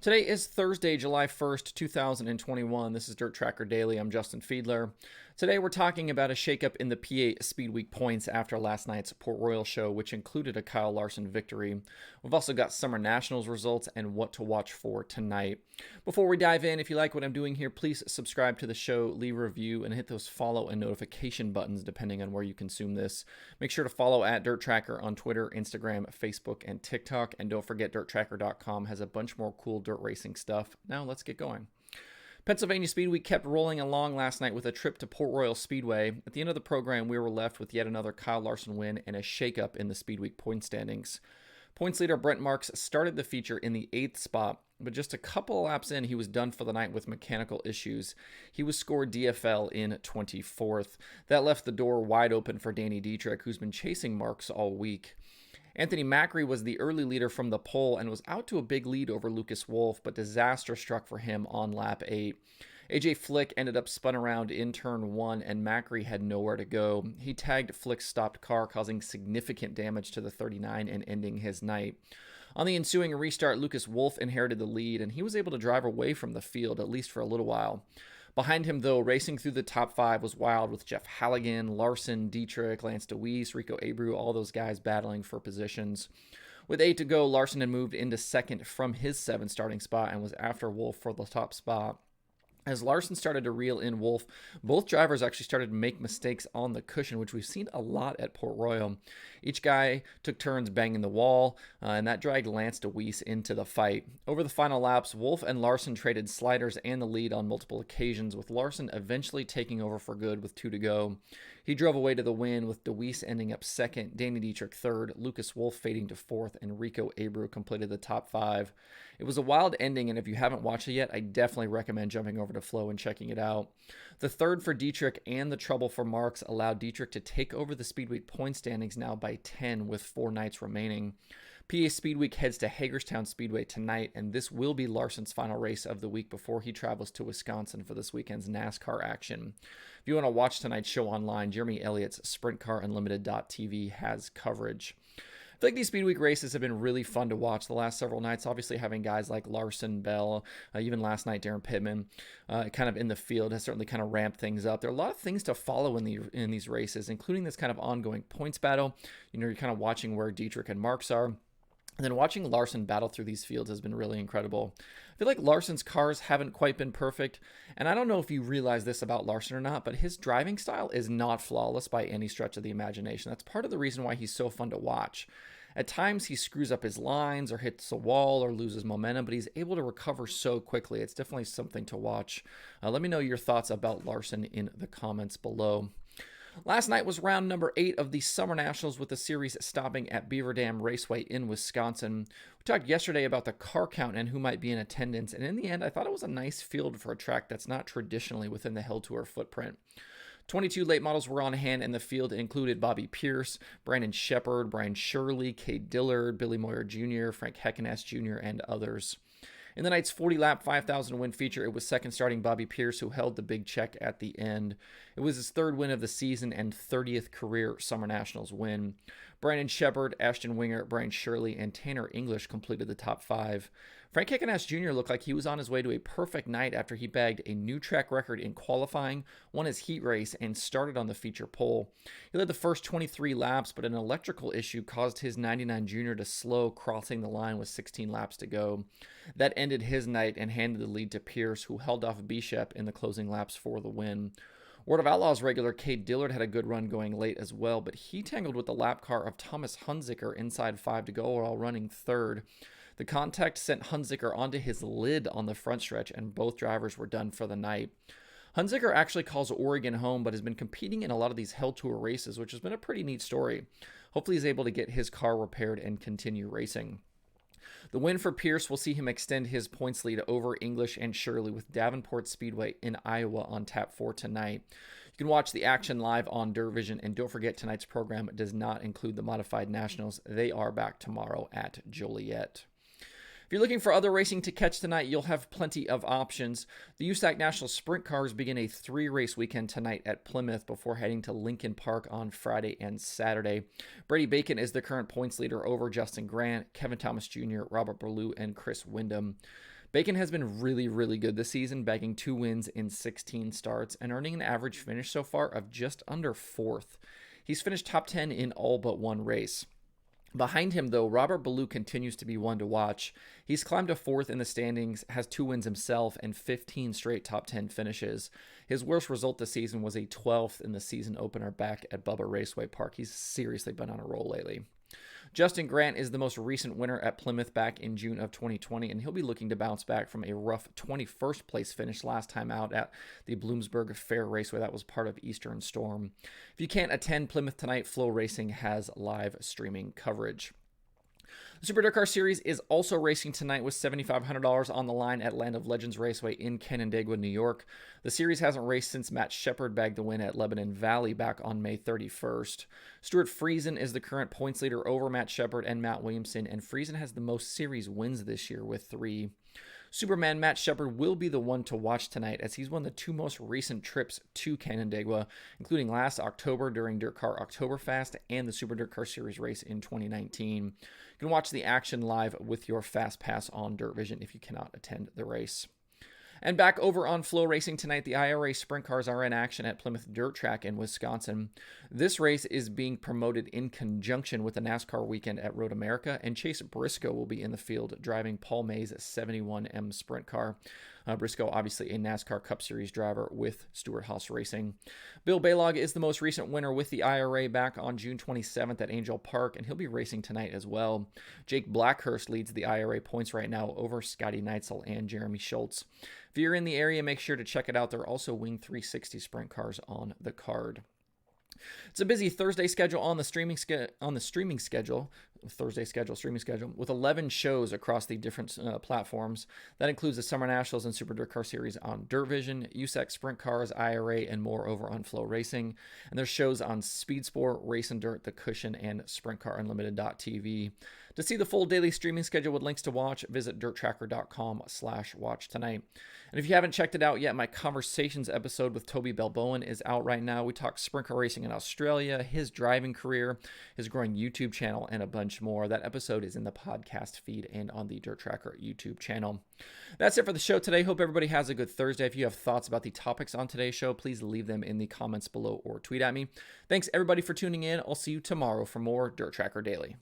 Today is Thursday, July 1st, 2021. This is DIRTRACKR Daily. I'm Justin Fiedler. Today we're talking about a shakeup in the PA Speedweek points after last night's Port Royal show, which included a Kyle Larson victory. We've also got Summer Nationals results and what to watch for tonight. Before we dive in, if you like what I'm doing here, please subscribe to the show, leave a review, and hit those follow and notification buttons depending on where you consume this. Make sure to follow at DIRTRACKR on Twitter, Instagram, Facebook, and TikTok. And don't forget, DIRTRACKR.com has a bunch more cool dirt racing stuff. Now let's get going. Pennsylvania Speedweek kept rolling along last night with a trip to Port Royal Speedway. At the end of the program, we were left with yet another Kyle Larson win and a shakeup in the Speedweek point standings. Points leader Brent Marks started the feature in the 8th spot, but just a couple of laps in, he was done for the night with mechanical issues. He was scored DFL in 24th. That left the door wide open for Danny Dietrich, who's been chasing Marks all week. Anthony Macri was the early leader from the pole and was out to a big lead over Lucas Wolf, but disaster struck for him on lap 8. AJ Flick ended up spun around in turn 1, and Macri had nowhere to go. He tagged Flick's stopped car, causing significant damage to the 39 and ending his night. On the ensuing restart, Lucas Wolf inherited the lead, and he was able to drive away from the field, at least for a little while. Behind him, though, racing through the top 5 was wild, with Jeff Halligan, Larson, Dietrich, Lance DeWeese, Rico Abreu, all those guys battling for positions. With 8 to go, Larson had moved into second from his 7th starting spot and was after Wolf for the top spot. As Larson started to reel in Wolf, both drivers actually started to make mistakes on the cushion, which we've seen a lot at Port Royal. Each guy took turns banging the wall, and that dragged Lance DeWeese into the fight. Over the final laps, Wolf and Larson traded sliders and the lead on multiple occasions, with Larson eventually taking over for good with 2 to go. He drove away to the win, with DeWeese ending up 2nd, Danny Dietrich 3rd, Lucas Wolf fading to 4th, and Rico Abreu completed the top 5. It was a wild ending, and if you haven't watched it yet, I definitely recommend jumping over to Flow and checking it out. The 3rd for Dietrich and the trouble for Marks allowed Dietrich to take over the Speedweek point standings now by 10 with 4 nights remaining. PA Speedweek heads to Hagerstown Speedway tonight, and this will be Larson's final race of the week before he travels to Wisconsin for this weekend's NASCAR action. If you want to watch tonight's show online, Jeremy Elliott's SprintCarUnlimited.tv has coverage. I feel like these Speedweek races have been really fun to watch the last several nights. Obviously, having guys like Larson, Bell, even last night, Darren Pittman, kind of in the field has certainly kind of ramped things up. There are a lot of things to follow in these races, including this kind of ongoing points battle. You're kind of watching where Dietrich and Marks are. And then watching Larson battle through these fields has been really incredible. I feel like Larson's cars haven't quite been perfect, and I don't know if you realize this about Larson or not, but his driving style is not flawless by any stretch of the imagination. That's part of the reason why he's so fun to watch. At times, he screws up his lines or hits a wall or loses momentum, but he's able to recover so quickly. It's definitely something to watch. Let me know your thoughts about Larson in the comments below. Last night was round number 8 of the Summer Nationals, with the series stopping at Beaver Dam Raceway in Wisconsin. We talked yesterday about the car count and who might be in attendance, and in the end, I thought it was a nice field for a track that's not traditionally within the Hill Tour footprint. 22 late models were on hand, and the field included Bobby Pierce, Brandon Shepard, Brian Shirley, Cade Dillard, Billy Moyer Jr., Frank Heckenast Jr., and others. In the night's 40-lap, 5,000-win feature, it was second starting Bobby Pierce who held the big check at the end. It was his 3rd win of the season and 30th career Summer Nationals win. Brandon Shepard, Ashton Winger, Brian Shirley, and Tanner English completed the top 5. Frank Heckenast Jr. looked like he was on his way to a perfect night after he bagged a new track record in qualifying, won his heat race, and started on the feature pole. He led the first 23 laps, but an electrical issue caused his 99 Junior to slow, crossing the line with 16 laps to go. That ended his night and handed the lead to Pierce, who held off Bishop in the closing laps for the win. Word of Outlaws regular Cade Dillard had a good run going late as well, but he tangled with the lap car of Thomas Hunziker inside 5 to go while running 3rd. The contact sent Hunziker onto his lid on the front stretch, and both drivers were done for the night. Hunziker actually calls Oregon home, but has been competing in a lot of these Hell Tour races, which has been a pretty neat story. Hopefully he's able to get his car repaired and continue racing. The win for Pierce will see him extend his points lead over English and Shirley with Davenport Speedway in Iowa on tap 4 tonight. You can watch the action live on DIRTVision, and don't forget tonight's program does not include the Modified Nationals. They are back tomorrow at Joliet. If you're looking for other racing to catch tonight, you'll have plenty of options. The USAC National Sprint Cars begin a 3-race weekend tonight at Plymouth before heading to Lincoln Park on Friday and Saturday. Brady Bacon is the current points leader over Justin Grant, Kevin Thomas Jr., Robert Berlew, and Chris Windham. Bacon has been really, really good this season, bagging 2 wins in 16 starts and earning an average finish so far of just under 4th. He's finished top 10 in all but one race. Behind him, though, Robert Ballou continues to be one to watch. He's climbed to 4th in the standings, has 2 wins himself, and 15 straight top 10 finishes. His worst result this season was a 12th in the season opener back at Bubba Raceway Park. He's seriously been on a roll lately. Justin Grant is the most recent winner at Plymouth back in June of 2020, and he'll be looking to bounce back from a rough 21st place finish last time out at the Bloomsburg Fair Raceway. That was part of Eastern Storm. If you can't attend Plymouth tonight, Flow Racing has live streaming coverage. The Super DIRTRACKR Series is also racing tonight with $7,500 on the line at Land of Legends Raceway in Canandaigua, New York. The series hasn't raced since Matt Shepard bagged the win at Lebanon Valley back on May 31st. Stuart Friesen is the current points leader over Matt Shepard and Matt Williamson, and Friesen has the most series wins this year with 3. Superman Matt Shepard will be the one to watch tonight as he's won the 2 most recent trips to Canandaigua, including last October during DIRTCAR Oktoberfest and the Super DIRTCAR Series race in 2019. You can watch the action live with your Fast Pass on Dirt Vision if you cannot attend the race. And back over on Flow Racing tonight, the IRA Sprint Cars are in action at Plymouth Dirt Track in Wisconsin. This race is being promoted in conjunction with the NASCAR weekend at Road America, and Chase Briscoe will be in the field driving Paul May's 71M Sprint Car. Briscoe, obviously a NASCAR Cup Series driver with Stewart-Haas Racing. Bill Balog is the most recent winner with the IRA back on June 27th at Angel Park, and he'll be racing tonight as well. Jake Blackhurst leads the IRA points right now over Scotty Neitzel and Jeremy Schultz. If you're in the area, make sure to check it out. There are also Wing 360 sprint cars on the card. It's a busy Thursday schedule on the streaming schedule with 11 shows across the different platforms. That includes the Summer Nationals and Super DIRTCAR Series on Dirt Vision, USAC Sprint Cars, IRA, and more over on Flow Racing. And there's shows on Speed Sport, Race and Dirt, The Cushion, and SprintCarUnlimited.tv. To see the full daily streaming schedule with links to watch, visit DIRTRACKR.com/watch tonight. And if you haven't checked it out yet, my Conversations episode with Toby Balboan is out right now. We talk sprint car racing in Australia, his driving career, his growing YouTube channel, and a bunch more. That episode is in the podcast feed and on the DIRTRACKR YouTube channel. That's it for the show today. Hope everybody has a good Thursday. If you have thoughts about the topics on today's show, please leave them in the comments below or tweet at me. Thanks everybody for tuning in. I'll see you tomorrow for more DIRTRACKR Daily.